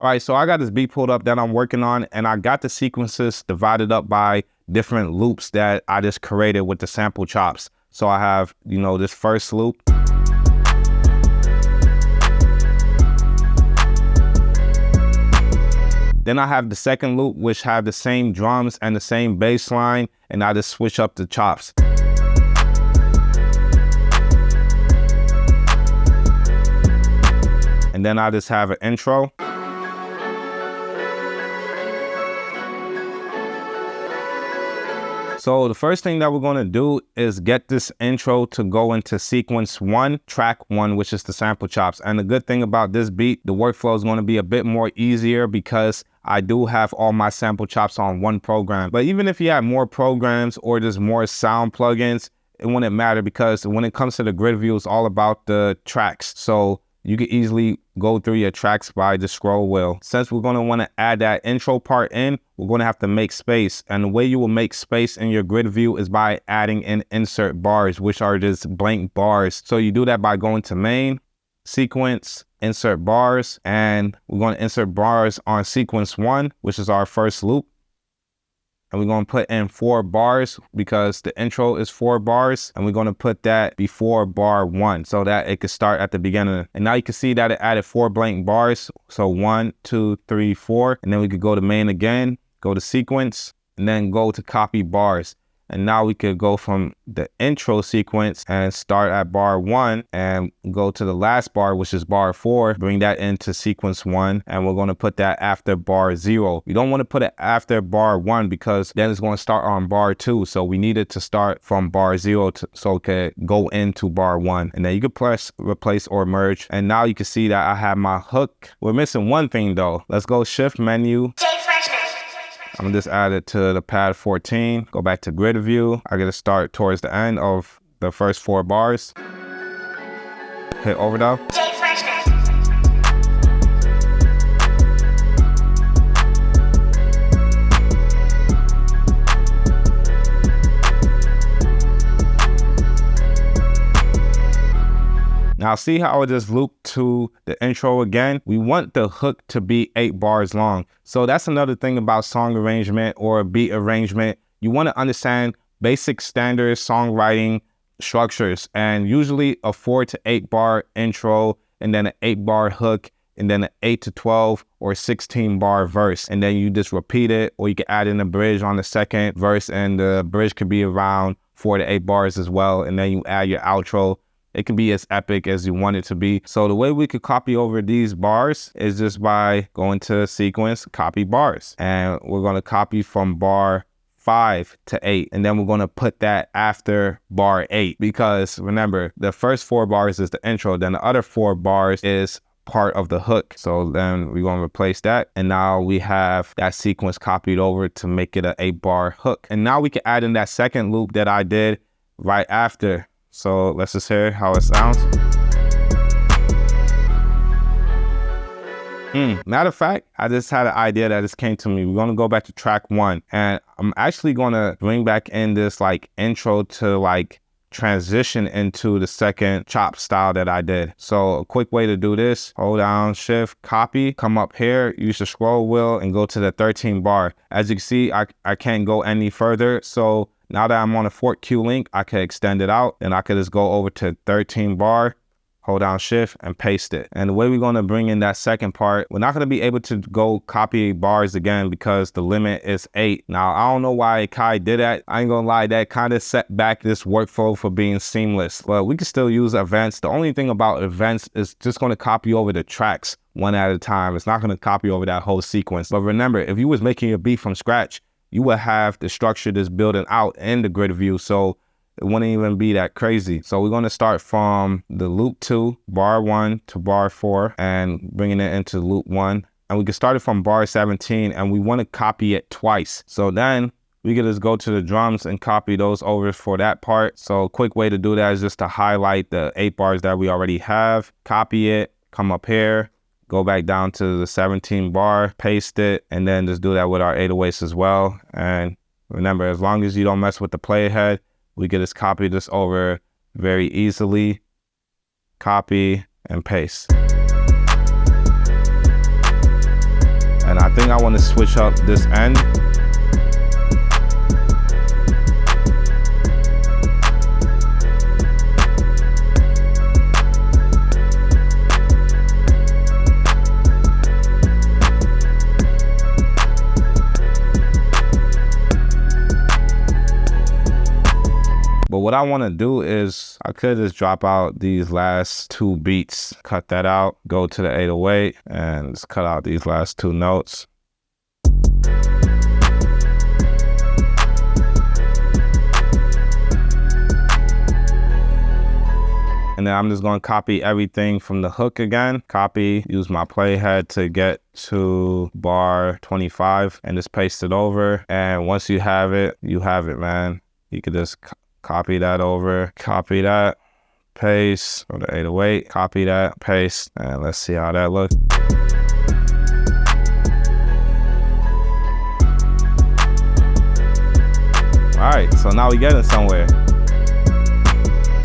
All right, so I got this beat pulled up that I'm working on, and I got the sequences divided up by different loops that I just created with the sample chops. So I have, this first loop. Then I have the second loop, which have the same drums and the same bass line, and I just switch up the chops. And then I just have an intro. So the first thing that we're going to do is get this intro to go into sequence 1, track 1, which is the sample chops. And the good thing about this beat, the workflow is going to be a bit more easier because I do have all my sample chops on one program. But even if you have more programs or there's more sound plugins, it wouldn't matter because when it comes to the grid view, it's all about the tracks. So you can easily go through your tracks by the scroll wheel. Since we're going to want to add that intro part in, we're going to have to make space. And the way you will make space in your grid view is by adding in insert bars, which are just blank bars. So you do that by going to main, sequence, insert bars, and we're going to insert bars on sequence 1, which is our first loop. And we're going to put in 4 bars because the intro is 4 bars. And we're going to put that before bar 1 so that it could start at the beginning. And now you can see that it added 4 blank bars. So 1, 2, 3, 4. And then we could go to main again, go to sequence, and then go to copy bars. And now we could go from the intro sequence and start at bar 1 and go to the last bar, which is bar 4, bring that into sequence 1, and we're going to put that after bar 0. You don't want to put it after bar 1 because then it's going to start on bar 2. So we need it to start from bar 0 so it can go into bar 1. And then you can press replace or merge. And now you can see that I have my hook. We're missing one thing though. Let's go shift menu. I'm gonna just add it to the pad 14, go back to grid view. I gotta start towards the end of the first 4 bars. Hit overdub. Now see how I just looped to the intro again? We want the hook to be 8 bars long. So that's another thing about song arrangement or beat arrangement. You want to understand basic standard songwriting structures, and usually a 4 to 8 bar intro and then an 8 bar hook and then an 8 to 12 or 16 bar verse. And then you just repeat it, or you can add in a bridge on the second verse and the bridge could be around 4 to 8 bars as well. And then you add your outro. It can be as epic as you want it to be. So the way we could copy over these bars is just by going to sequence, copy bars. And we're going to copy from bar 5 to 8. And then we're going to put that after bar 8. Because remember, the first 4 bars is the intro. Then the other 4 bars is part of the hook. So then we're going to replace that. And now we have that sequence copied over to make it an 8 bar hook. And now we can add in that second loop that I did right after. So let's just hear how it sounds. Matter of fact, I just had an idea that just came to me. We're going to go back to track 1, and I'm actually going to bring back in this like intro to like transition into the second chop style that I did. So a quick way to do this, hold down shift, copy, come up here, use the scroll wheel and go to the 13 bar. As you can see, I can't go any further. So now that I'm on a Fort Q link, I can extend it out, and I could just go over to 13 bar, hold down shift and paste it. And the way we're going to bring in that second part, we're not going to be able to go copy bars again because the limit is 8. Now, I don't know why Kai did that. I ain't gonna lie, that kind of set back this workflow for being seamless. But we can still use events. The only thing about events is just going to copy over the tracks one at a time. It's not going to copy over that whole sequence. But remember, if you was making a beat from scratch, you would have the structure that's building out in the grid view. So it wouldn't even be that crazy. So we're going to start from the loop 2, bar 1 to bar 4 and bringing it into loop 1. And we can start it from bar 17 and we want to copy it twice. So then we can just go to the drums and copy those over for that part. So a quick way to do that is just to highlight the 8 bars that we already have, copy it, come up here, go back down to the 17 bar, paste it, and then just do that with our 808s as well. And remember, as long as you don't mess with the playhead, we can just copy this over very easily. Copy and paste. I think I want to switch up this end. But what I want to do is I could just drop out these last 2 beats, cut that out, go to the 808 and just cut out these last 2 notes. And then I'm just going to copy everything from the hook again. Copy, use my playhead to get to bar 25 and just paste it over. And once you have it, man. You could just copy that over, copy that, paste, go to 808, copy that, paste, and let's see how that looks. All right, so now we're getting somewhere.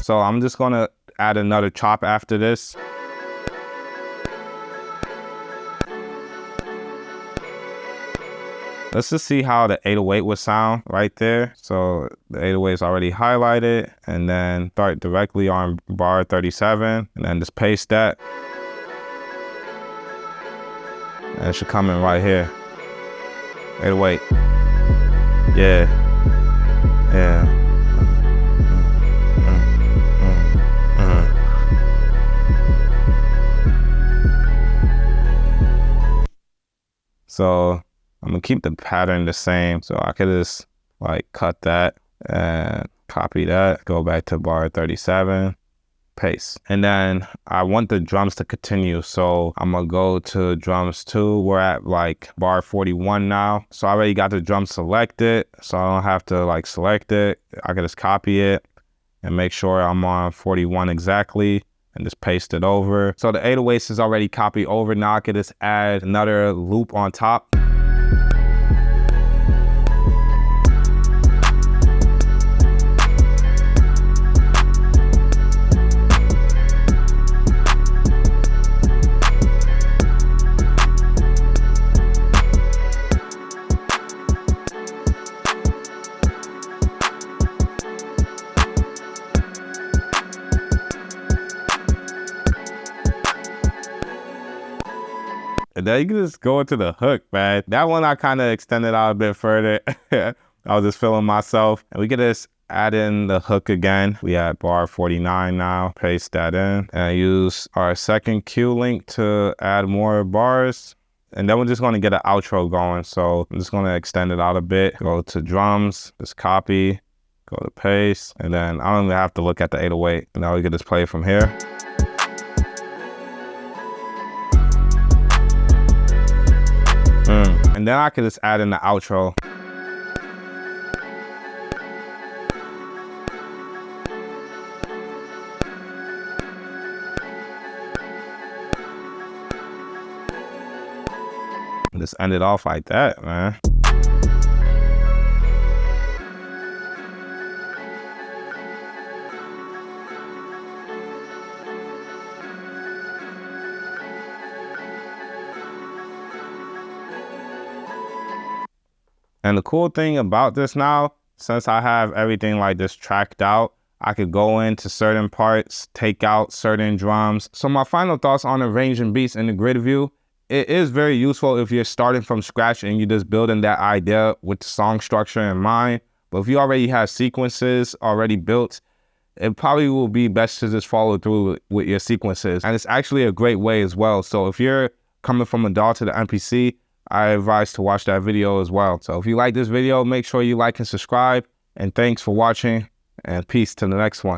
So I'm just gonna add another chop after this. Let's just see how the 808 would sound right there. So the 808 is already highlighted, and then start directly on bar 37 and then just paste that. And it should come in right here. 808. Yeah. Yeah. So I'm gonna keep the pattern the same. So I could just like cut that and copy that, go back to bar 37, paste. And then I want the drums to continue. So I'm gonna go to drums 2. We're at like bar 41 now. So I already got the drum selected. So I don't have to like select it. I can just copy it and make sure I'm on 41 exactly and just paste it over. So the 808 is already copied over. Now I can just add another loop on top. And then you can just go into the hook, man. That one I kind of extended out a bit further. I was just feeling myself. And we can just add in the hook again. We at bar 49 now. Paste that in. And use our second cue link to add more bars. And then we're just going to get an outro going. So I'm just going to extend it out a bit. Go to drums, just copy, go to paste. And then I don't even have to look at the 808. Now we can just play from here. And then I can just add in the outro. And just end it off like that, man. And the cool thing about this now, since I have everything like this tracked out, I could go into certain parts, take out certain drums. So my final thoughts on arranging beats in the grid view, it is very useful if you're starting from scratch and you're just building that idea with the song structure in mind. But if you already have sequences already built, it probably will be best to just follow through with your sequences. And it's actually a great way as well. So if you're coming from a DAW to the MPC, I advise to watch that video as well. So if you like this video, make sure you like and subscribe. And thanks for watching, and peace to the next one.